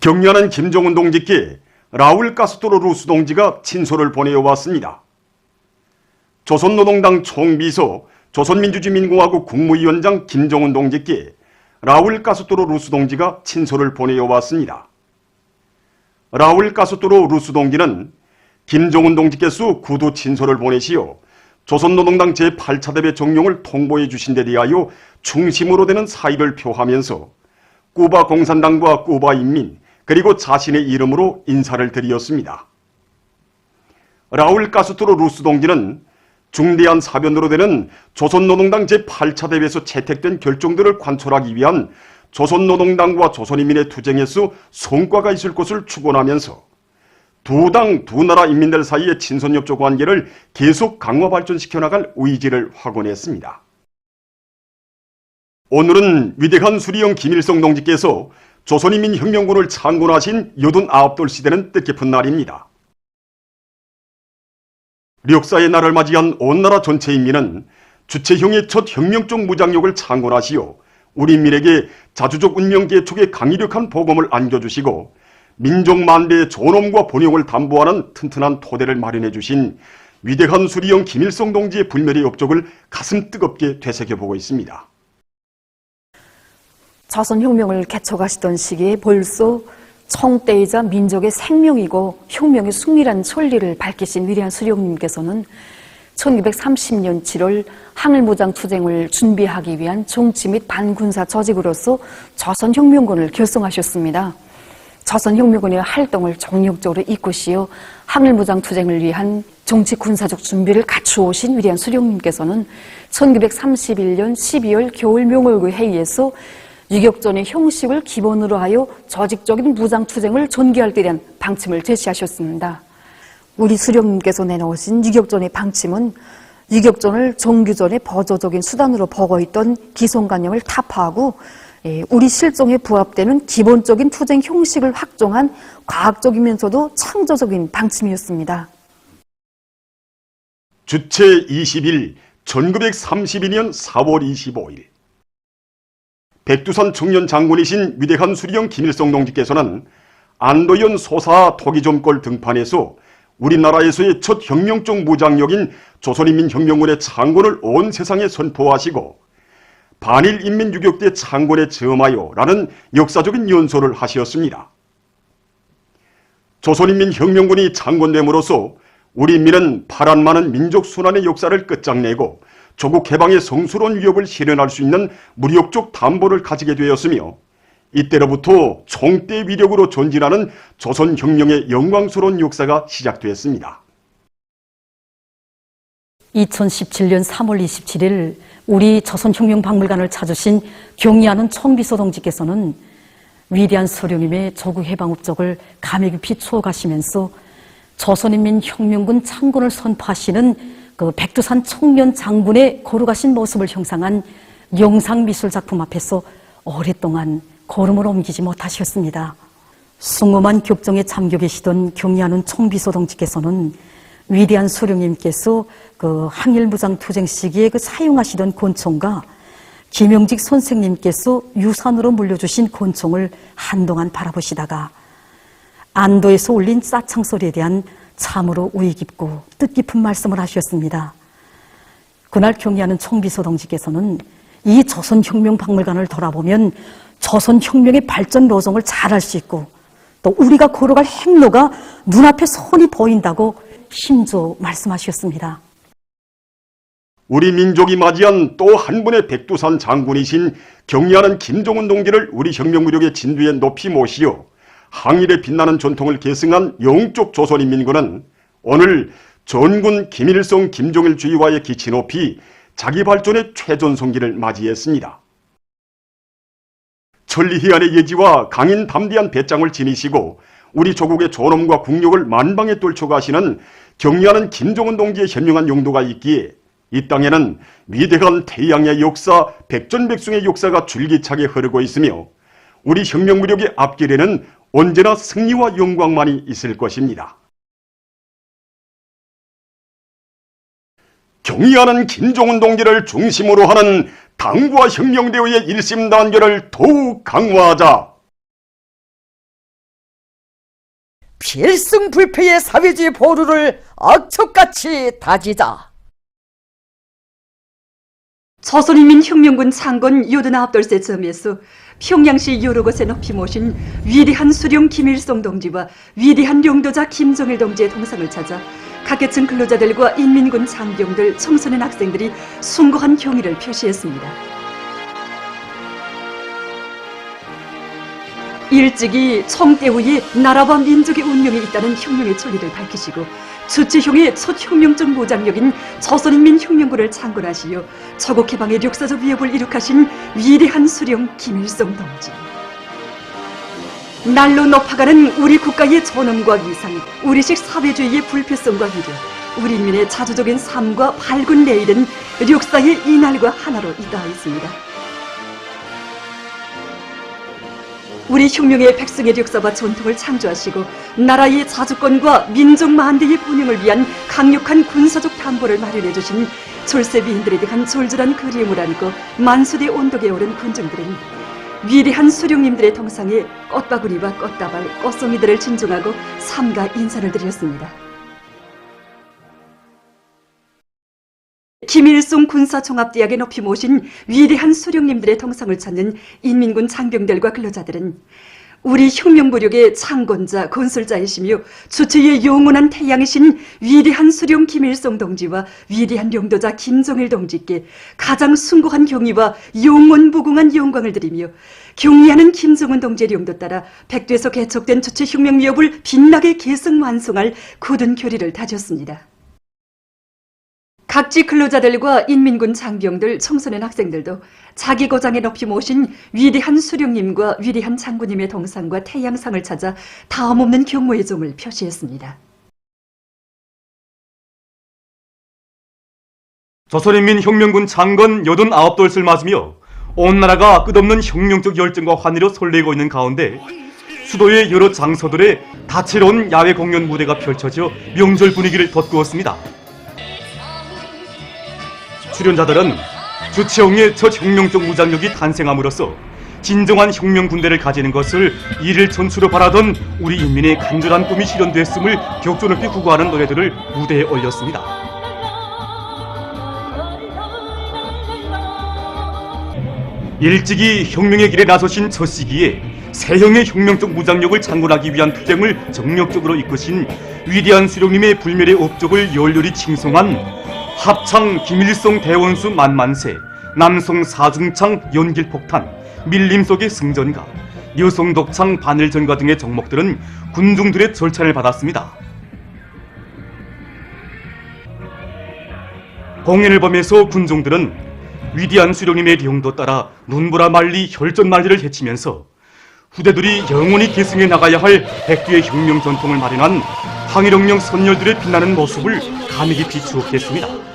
경련한 김정은 동지께 라울 카스트로 루스 동지가 친서를 보내왔습니다. 조선노동당 총비서 조선민주주의민공화국 국무위원장 김정은 동지께 라울 카스트로 루스 동지가 친서를 보내왔습니다. 라울 카스트로 루스 동지는 김정은 동지께서 구두 친서를 보내시어 조선노동당 제8차 대회 종용을 통보해 주신 데 대하여 중심으로 되는 사의를 표하면서 쿠바 공산당과 쿠바 인민 그리고 자신의 이름으로 인사를 드렸습니다. 라울 카스트로 루스 동지는 중대한 사변으로 되는 조선노동당 제8차 대회에서 채택된 결정들을 관철하기 위한 조선노동당과 조선인민의 투쟁에서 성과가 있을 것을 축원하면서 두 당, 두 나라 인민들 사이의 친선협조 관계를 계속 강화 발전시켜 나갈 의지를 확언했습니다. 오늘은 위대한 수리형 김일성 동지께서 조선인민혁명군을 창건하신 89돌 되는 뜻깊은 날입니다. 력사의 날을 맞이한 온 나라 전체 인민은 주체형의 첫 혁명적 무장력을 창건하시어 우리 인민에게 자주적 운명 개척의 강력한 보검을 안겨주시고 민족 만대의 존엄과 번영을 담보하는 튼튼한 토대를 마련해 주신 위대한 수리형 김일성 동지의 불멸의 업적을 가슴 뜨겁게 되새겨보고 있습니다. 조선혁명을 개척하시던 시기에 벌써 청때이자 민족의 생명이고 혁명의 숙밀한 천리를 밝히신 위대한 수령님께서는 1930년 7월 항일무장 투쟁을 준비하기 위한 정치 및 반군사 조직으로서 조선혁명군을 결성하셨습니다. 조선혁명군의 활동을 정력적으로 이끄시어 항일무장 투쟁을 위한 정치 군사적 준비를 갖추어오신 위대한 수령님께서는 1931년 12월 겨울 명월구 회의에서 유격전의 형식을 기본으로 하여 조직적인 무장투쟁을 전개할 때 대한 방침을 제시하셨습니다. 우리 수령님께서 내놓으신 유격전의 방침은 유격전을 정규전의 버저적인 수단으로 보고 있던 기성관념을 타파하고 우리 실정에 부합되는 기본적인 투쟁 형식을 확정한 과학적이면서도 창조적인 방침이었습니다. 주체 20일 1932년 4월 25일 백두산 청년 장군이신 위대한 수리형 김일성 동지께서는 안도현 소사 토기점골 등판에서 우리나라에서의 첫 혁명적 무장력인 조선인민혁명군의 창건을 온 세상에 선포하시고 반일인민유격대 창건에 점하여 라는 역사적인 연설을 하셨습니다. 조선인민혁명군이 창건됨으로써 우리 인민은 파란 많은 민족순환의 역사를 끝장내고 조국 해방의 성스러운 위협을 실현할 수 있는 무력적 담보를 가지게 되었으며 이때로부터 총대 위력으로 전진하는 조선혁명의 영광스러운 역사가 시작되었습니다. 2017년 3월 27일 우리 조선혁명박물관을 찾으신 경의하는 총비서 동지께서는 위대한 수령님의 조국 해방 업적을 감회 깊이 추억하시면서 조선인민혁명군 창건을 선포하시는 그 백두산 청년 장군의 걸어가신 모습을 형상한 영상미술 작품 앞에서 오랫동안 걸음을 옮기지 못하셨습니다. 숭엄한 격정에 잠겨 계시던 경의하는 총비서 동지께서는 위대한 수령님께서 그 항일무장 투쟁 시기에 그 사용하시던 권총과 김영직 선생님께서 유산으로 물려주신 권총을 한동안 바라보시다가 안도에서 울린 싸창 소리에 대한 참으로 우위 깊고 뜻깊은 말씀을 하셨습니다. 그날 경의하는 총비서 동지께서는 이 조선혁명박물관을 돌아보면 조선혁명의 발전 노정을 잘 알 수 있고 또 우리가 걸어갈 행로가 눈앞에 선이 보인다고 힘줘 말씀하셨습니다. 우리 민족이 맞이한 또 한 분의 백두산 장군이신 경의하는 김정은 동지를 우리 혁명무력의 진두에 높이 모시어 항일에 빛나는 전통을 계승한 영적 조선인민군은 오늘 전군 김일성 김정일 주의와의 기치 높이 자기 발전의 최전성기를 맞이했습니다. 천리희한의 예지와 강인 담대한 배짱을 지니시고 우리 조국의 존엄과 국력을 만방에 떨쳐가시는 경의하는 김정은 동지의 현명한 용도가 있기에 이 땅에는 위대한 태양의 역사, 백전백승의 역사가 줄기차게 흐르고 있으며 우리 혁명무력의 앞길에는 언제나 승리와 영광만이 있을 것입니다. 경의하는 김정은 동지를 중심으로 하는 당과 혁명대회의 일심단결을 더욱 강화하자. 필승불패의 사회주의 보루를 악척같이 다지자. 조선인민혁명군 창건 89돌세 즈음에서 평양시 여러 곳에 높이 모신 위대한 수령 김일성 동지와 위대한 용도자 김정일 동지의 동상을 찾아 각계층 근로자들과 인민군 장병들, 청소년 학생들이 숭고한 경의를 표시했습니다. 일찍이 청대우에 나라와 민족의 운명이 있다는 혁명의 천리를 밝히시고 주체형의 첫 혁명적 모장력인 조선인민혁명군을 창건하시어 저국해방의 역사적 위협을 이룩하신 위대한 수령 김일성 동지. 날로 높아가는 우리 국가의 존엄과 위상, 우리식 사회주의의 불필성과 위력, 우리 인민의 자주적인 삶과 밝은 내일은 역사의 이날과 하나로 이다하였습니다. 우리 혁명의 백성의 역사와 전통을 창조하시고 나라의 자주권과 민족 만대의 번영을 위한 강력한 군사적 담보를 마련해 주신 졸세비인들에 대한 졸졸한 그리움을 안고 만수대 언덕에 오른 군중들은 위대한 수령님들의 동상에 꽃바구니와 꽃다발, 꽃송이들을 진중하고 삼가 인사를 드렸습니다. 김일성 군사종합대학에 높이 모신 위대한 수령님들의 동상을 찾는 인민군 장병들과 근로자들은 우리 혁명무력의 창건자, 건설자이시며 주체의 영원한 태양이신 위대한 수령 김일성 동지와 위대한 용도자 김정일 동지께 가장 숭고한 경의와 영원무궁한 영광을 드리며 경리하는 김정은 동지의 용도 따라 백두에서 개척된 주체 혁명 위협을 빛나게 계승 완성할 굳은 결의를 다졌습니다. 각지 근로자들과 인민군 장병들, 청소년 학생들도 자기 고장에 높이 모신 위대한 수령님과 위대한 장군님의 동상과 태양상을 찾아 다음없는 경모의 정을 표시했습니다. 조선인민혁명군 창건 89돌을 맞으며 온 나라가 끝없는 혁명적 열정과 환희로 설레고 있는 가운데 수도의 여러 장소들에 다채로운 야외 공연 무대가 펼쳐져 명절 분위기를 돋구었습니다. 출연자들은 주체홍의 첫 혁명적 무장력이 탄생함으로써 진정한 혁명 군대를 가지는 것을 이를 전수로 바라던 우리 인민의 간절한 꿈이 실현됐음을 격조 높이 구가하는 노래들을 무대에 올렸습니다. 일찍이 혁명의 길에 나서신 첫 시기에 새형의 혁명적 무장력을 창건하기 위한 투쟁을 정력적으로 이끄신 위대한 수령님의 불멸의 업적을 열렬히 칭송한 합창 김일성 대원수 만만세, 남성 사중창 연길폭탄, 밀림 속의 승전가, 여성 독창 바늘전가 등의 종목들은 군중들의 절찬을 받았습니다. 공연을 보면서 군중들은 위대한 수령님의 용도 따라 눈보라 말리 혈전 난리를 헤치면서 후대들이 영원히 계승해 나가야 할 백두의 혁명 전통을 마련한 항일혁명 선열들의 빛나는 모습을 감히 깊이 추억했습니다.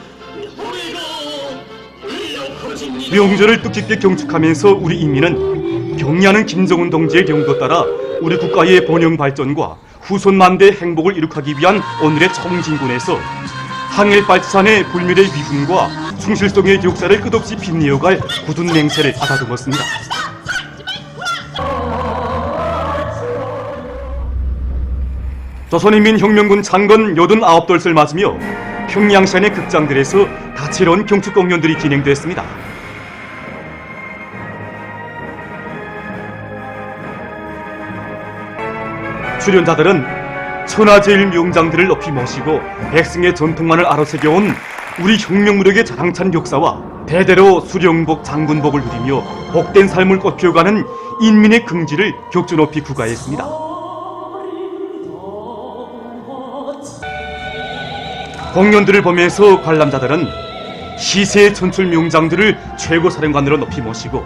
명절을 뜻깊게 경축하면서 우리 인민은 경리하는 김정은 동지의 용도 따라 우리 국가의 번영 발전과 후손 만대의 행복을 이룩하기 위한 오늘의 청진군에서 항일발전의 불멸의 위훈과 충실성의 역사를 끝없이 빛내어갈 굳은 맹세를 받아들었습니다. 조선인민혁명군 창건 89돌을 맞으며 평양시안의 극장들에서 다채로운 경축 공연들이 진행됐습니다. 출연자들은 천하제일 명장들을 높이 모시고 백성의 전통만을 아로새겨온 우리 혁명무력의 자랑찬 역사와 대대로 수령복 장군복을 누리며 복된 삶을 꽃피워가는 인민의 긍지를 격조 높이 구가했습니다. 공연들을 보면서 관람자들은 시세의 천출 명장들을 최고사령관으로 높이 모시고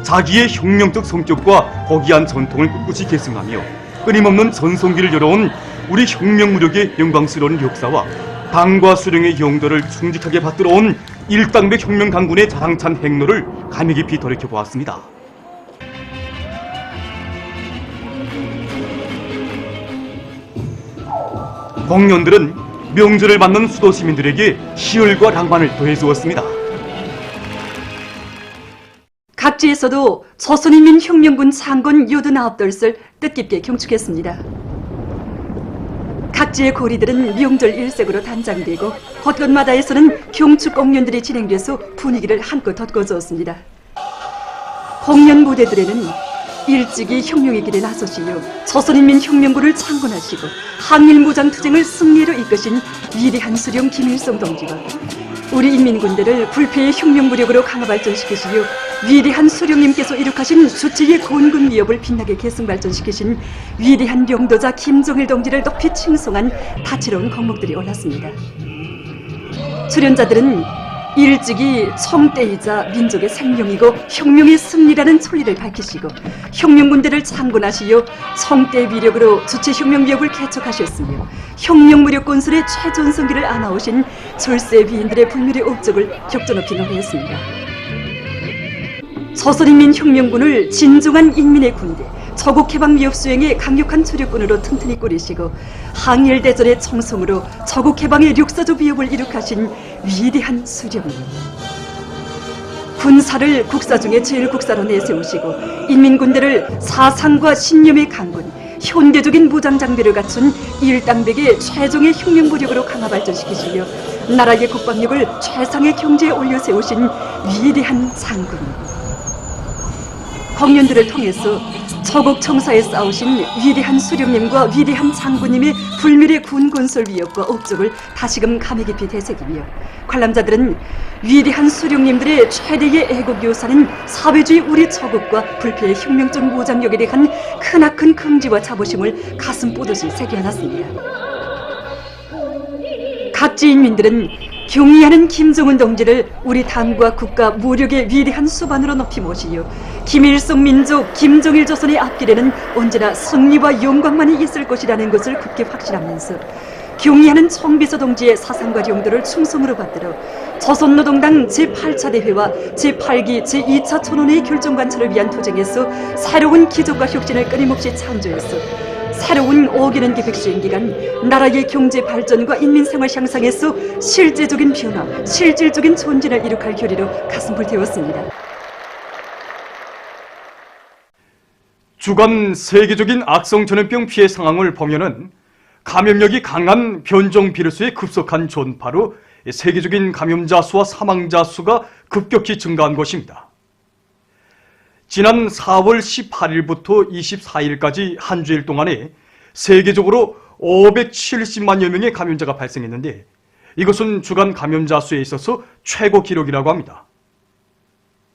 자기의 혁명적 성격과 고귀한 전통을 꿋꿋이 계승하며 끊임없는 전성기를 열어온 우리 혁명무력의 영광스러운 역사와 당과 수령의 용도를 충직하게 받들어온 일당백 혁명강군의 자랑찬 행로를 감히 깊이 돌이켜보았습니다. 공연들은 명절을 맞는 수도 시민들에게 희열과 낭만을 더해주었습니다. 각지에서도 조선인민혁명군 창건 89돌을 뜻깊게 경축했습니다. 각지의 고리들은 명절 일색으로 단장되고 곳곳마다에서는 경축 공연들이 진행돼서 분위기를 한껏 돋궈주었습니다. 공연 무대들에는 일찍이 혁명의 길에 나서시며 조선인민혁명군을 창건하시고 항일무장투쟁을 승리로 이끄신 위대한 수령 김일성 동지가 우리 인민군대를 불패의 혁명무력으로 강화발전시키시며 위대한 수령님께서 이룩하신 주체의 곤군 위협을 빛나게 계승발전시키신 위대한領導자 김정일 동지를 높이 칭송한 다채로운 곡목들이 올랐습니다. 출연자들은 일찍이 청대이자 민족의 생명이고 혁명의 승리라는 천리를 밝히시고 혁명군대를 창건하시어 청대의 위력으로 주체혁명위협을 개척하셨으며 혁명무력 건설의 최전성기를 안아오신 절세 위인들의 불멸의 업적을 격조 높이 노래했습니다. 조선인민혁명군을 진정한 인민의 군대, 저국해방위협 수행의 강력한 주력군으로 튼튼히 꾸리시고 항일대전의 청송으로 저국해방의 역사적 위협을 이룩하신 위대한 수령님. 군사를 국사 중에 제일 국사로 내세우시고 인민군대를 사상과 신념의 강군, 현대적인 무장장비를 갖춘 일당백의 최종의 혁명무력으로 강화발전시키시며 나라의 국방력을 최상의 경제에 올려세우신 위대한 장군님. 공연들을 통해서 저국 청사에 싸우신 위대한 수령님과 위대한 장군님의 불멸의 군건설 위협과 업적을 다시금 감회 깊이 되새기며 관람자들은 위대한 수령님들의 최대의 애국유산인 사회주의 우리 저국과 불패의 혁명적 무장력에 대한 크나큰 긍지와 자부심을 가슴 뽀듯이 새겨놨습니다. 각지 인민들은 경의하는 김정은 동지를 우리 당과 국가 무력의 위대한 수반으로 높이 모시며 김일성 민족 김정일 조선의 앞길에는 언제나 승리와 영광만이 있을 것이라는 것을 굳게 확신하면서 경의하는 청비서 동지의 사상과 용도를 충성으로 받들어 조선노동당 제8차 대회와 제8기 제2차 천원회의 결정관철을 위한 투쟁에서 새로운 기적과 혁신을 끊임없이 창조해서 새로운 5개년 계획 수행 기간 나라의 경제 발전과 인민 생활 향상에서 실제적인 변화, 실질적인 존재를 이룩할 결의로 가슴 불태웠습니다. 주간 세계적인 악성 전염병 피해 상황을 보면은 감염력이 강한 변종 비루스의 급속한 전파로 세계적인 감염자 수와 사망자 수가 급격히 증가한 것입니다. 지난 4월 18일부터 24일까지 한 주일 동안에 세계적으로 570만여 명의 감염자가 발생했는데 이것은 주간 감염자 수에 있어서 최고 기록이라고 합니다.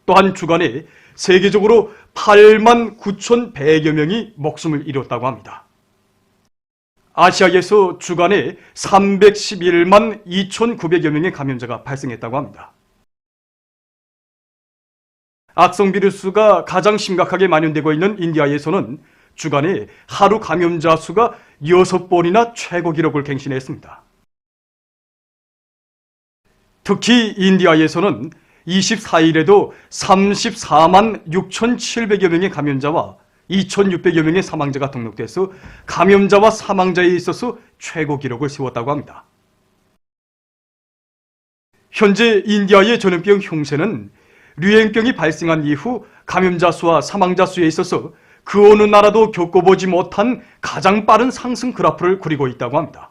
또한 주간에 세계적으로 8만 9,100여 명이 목숨을 잃었다고 합니다. 아시아에서 주간에 311만 2,900여 명의 감염자가 발생했다고 합니다. 악성 비루스가 가장 심각하게 만연되고 있는 인디아에서는 주간에 하루 감염자 수가 6번이나 최고 기록을 갱신했습니다. 특히 인디아에서는 24일에도 34만 6,700여 명의 감염자와 2,600여 명의 사망자가 등록돼서 감염자와 사망자에 있어서 최고 기록을 세웠다고 합니다. 현재 인디아의 전염병 형세는 류행병이 발생한 이후 감염자 수와 사망자 수에 있어서 그 어느 나라도 겪어보지 못한 가장 빠른 상승 그래프를 그리고 있다고 합니다.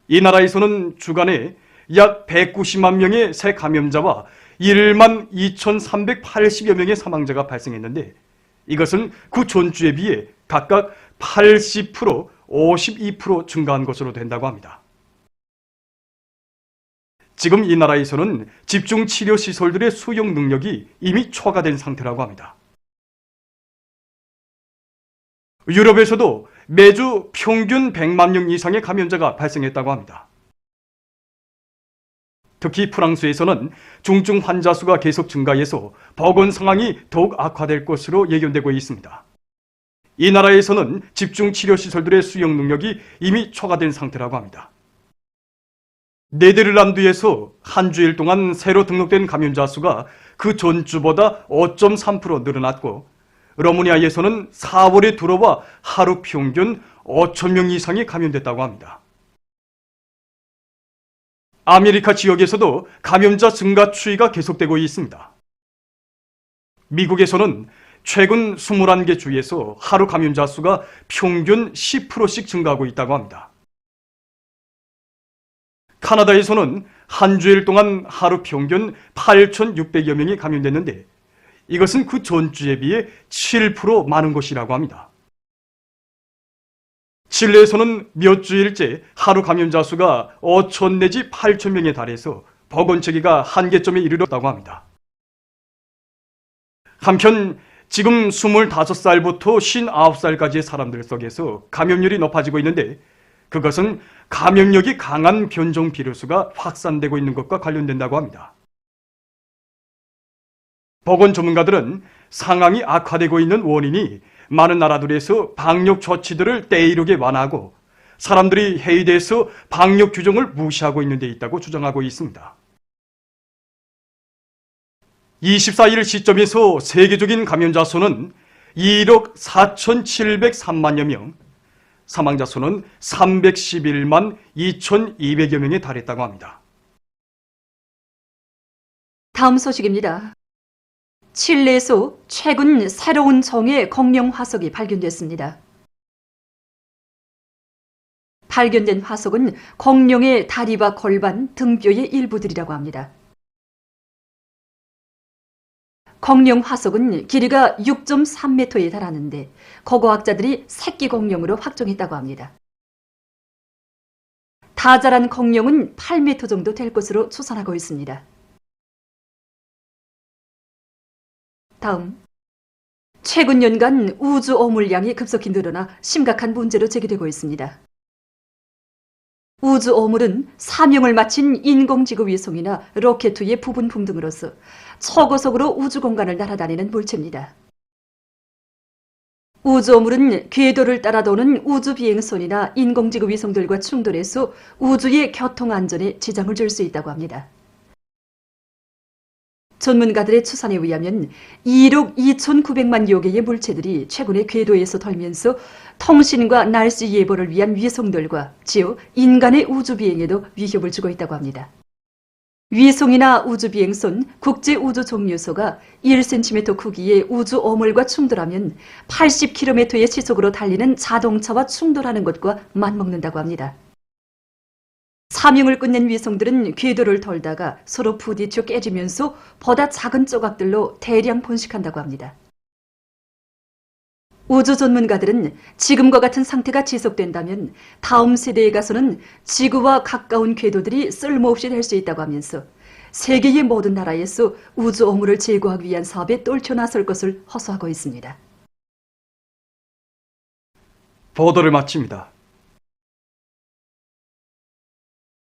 이 나라에서는 주간에 약 190만 명의 새 감염자와 1만 2,380여 명의 사망자가 발생했는데 이것은 그 전주에 비해 각각 80%, 52% 증가한 것으로 된다고 합니다. 지금 이 나라에서는 집중치료시설들의 수용 능력이 이미 초과된 상태라고 합니다. 유럽에서도 매주 평균 100만 명 이상의 감염자가 발생했다고 합니다. 특히 프랑스에서는 중증 환자 수가 계속 증가해서 보건 상황이 더욱 악화될 것으로 예견되고 있습니다. 이 나라에서는 집중치료시설들의 수용 능력이 이미 초과된 상태라고 합니다. 네덜란드에서 한 주일 동안 새로 등록된 감염자 수가 그 전주보다 5.3% 늘어났고 러무니아에서는 4월에 들어와 하루 평균 5천 명 이상이 감염됐다고 합니다. 아메리카 지역에서도 감염자 증가 추이가 계속되고 있습니다. 미국에서는 최근 21개 주에서 하루 감염자 수가 평균 10%씩 증가하고 있다고 합니다. 카나다에서는 한 주일 동안 하루 평균 8,600여 명이 감염됐는데 이것은 그 전주에 비해 7% 많은 것이라고 합니다. 칠레에서는 몇 주일째 하루 감염자 수가 5천 내지 8천 명에 달해서 보건체계가 한계점에 이르렀다고 합니다. 한편 지금 25살부터 59살까지의 사람들 속에서 감염률이 높아지고 있는데 그것은 감염력이 강한 변종 비루스가 확산되고 있는 것과 관련된다고 합니다. 보건 전문가들은 상황이 악화되고 있는 원인이 많은 나라들에서 방역 조치들을 때이르게 완화하고 사람들이 해외에서 방역 규정을 무시하고 있는 데 있다고 주장하고 있습니다. 24일 시점에서 세계적인 감염자 수는 1억 4,703만여 명, 사망자 수는 311만 2,200여 명에 달했다고 합니다. 다음 소식입니다. 칠레에서 최근 새로운 종의 공룡 화석이 발견됐습니다. 발견된 화석은 공룡의 다리와 골반, 등뼈의 일부들이라고 합니다. 공룡 화석은 길이가 6.3m에 달하는데 고고학자들이 새끼 공룡으로 확정했다고 합니다. 다 자란 공룡은 8m 정도 될 것으로 추산하고 있습니다. 다음, 최근 년간 우주 오물량이 급속히 늘어나 심각한 문제로 제기되고 있습니다. 우주 오물은 사명을 마친 인공지구 위성이나 로켓의 부분 등으로서 초고속으로 우주 공간을 날아다니는 물체입니다. 우주 오물은 궤도를 따라 도는 우주 비행선이나 인공지구 위성들과 충돌해서 우주의 교통 안전에 지장을 줄 수 있다고 합니다. 전문가들의 추산에 의하면 1억 2,900만여 개의 물체들이 최근에 궤도에서 돌면서 통신과 날씨 예보를 위한 위성들과 즉 인간의 우주 비행에도 위협을 주고 있다고 합니다. 위성이나 우주 비행선, 국제 우주 정류소가 1cm 크기의 우주 오물과 충돌하면 80km의 시속으로 달리는 자동차와 충돌하는 것과 맞먹는다고 합니다. 사명을 끝낸 위성들은 궤도를 돌다가 서로 부딪혀 깨지면서 보다 작은 조각들로 대량 번식한다고 합니다. 우주 전문가들은 지금과 같은 상태가 지속된다면 다음 세대에 가서는 지구와 가까운 궤도들이 쓸모없이 될 수 있다고 하면서 세계의 모든 나라에서 우주 오물을 제거하기 위한 사업에 떨쳐나설 것을 호소하고 있습니다. 보도를 마칩니다.